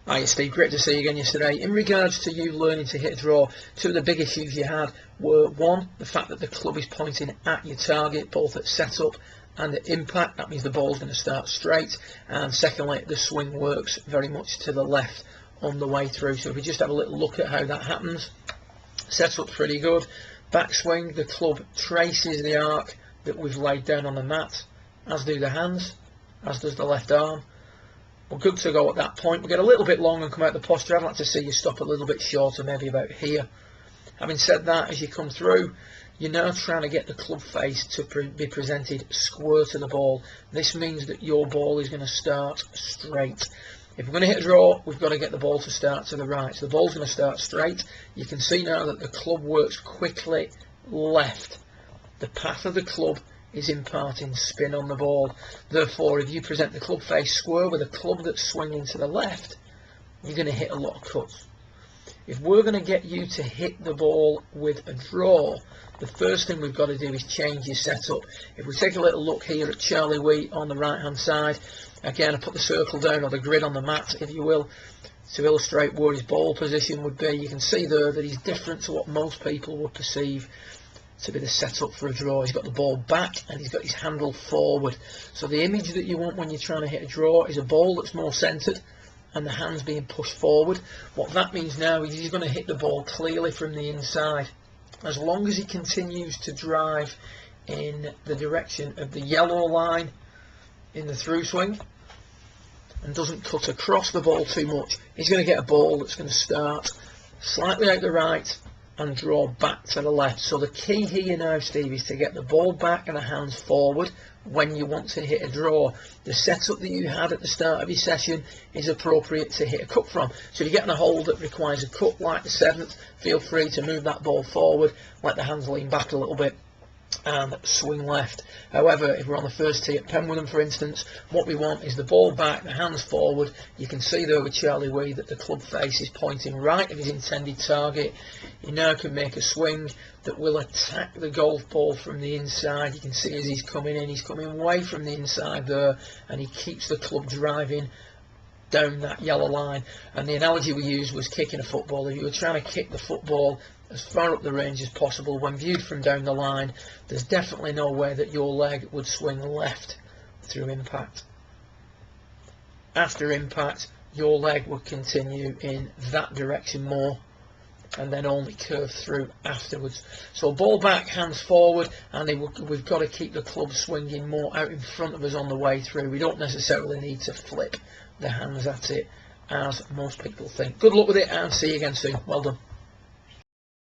Hi Steve, great to see you again yesterday. In regards to you learning to hit a draw, two of the big issues you had were, one, the fact that the club is pointing at your target, both at setup and at impact. That means the ball's going to start straight. And secondly, the swing works very much to the left on the way through. So if we just have a little look at how that happens. Setup's pretty good. Backswing, the club traces the arc that we've laid down on the mat, as do the hands, as does the left arm. We're good to go at that point. We get a little bit long and come out the posture. I'd like to see you stop a little bit shorter, maybe about here. Having said that, as you come through, you're now trying to get the club face to be presented square to the ball. This means that your ball is going to start straight. If we're going to hit a draw, we've got to get the ball to start to the right. So the ball's going to start straight. You can see now that the club works quickly left. The path of the club is imparting spin on the ball. Therefore, if you present the club face square with a club that's swinging to the left, you're going to hit a lot of cuts. If we're going to get you to hit the ball with a draw, the first thing we've got to do is change your setup. If we take a little look here at Charlie Wheat on the right hand side, again I put the circle down, or the grid on the mat if you will, to illustrate where his ball position would be. You can see there that he's different to what most people would perceive to be the setup for a draw. He's got the ball back and he's got his handle forward. So the image that you want when you're trying to hit a draw is a ball that's more centred and the hands being pushed forward. What that means now is he's going to hit the ball clearly from the inside. As long as he continues to drive in the direction of the yellow line in the through swing and doesn't cut across the ball too much, he's going to get a ball that's going to start slightly out the right and draw back to the left. So the key here now, Steve, is to get the ball back and the hands forward when you want to hit a draw. The setup that you had at the start of your session is appropriate to hit a cut from. So if you're getting a hole that requires a cut like the 7th, feel free to move that ball forward, let the hands lean back a little bit and swing left. However, if we're on the first tee at Penwitham, for instance, what we want is the ball back, the hands forward. You can see there with Charlie Wee that the club face is pointing right at his intended target. He now can make a swing that will attack the golf ball from the inside. You can see as he's coming in, he's coming away from the inside there, and he keeps the club driving down that yellow line. And the analogy we used was kicking a football. If you were trying to kick the football as far up the range as possible, when viewed from down the line, there's definitely no way that your leg would swing left through impact. After impact, your leg would continue in that direction more and then only curve through afterwards. So ball back, hands forward, and we've got to keep the club swinging more out in front of us on the way through. We don't necessarily need to flip the hands at it as most people think. Good luck with it and see you again soon. Well done.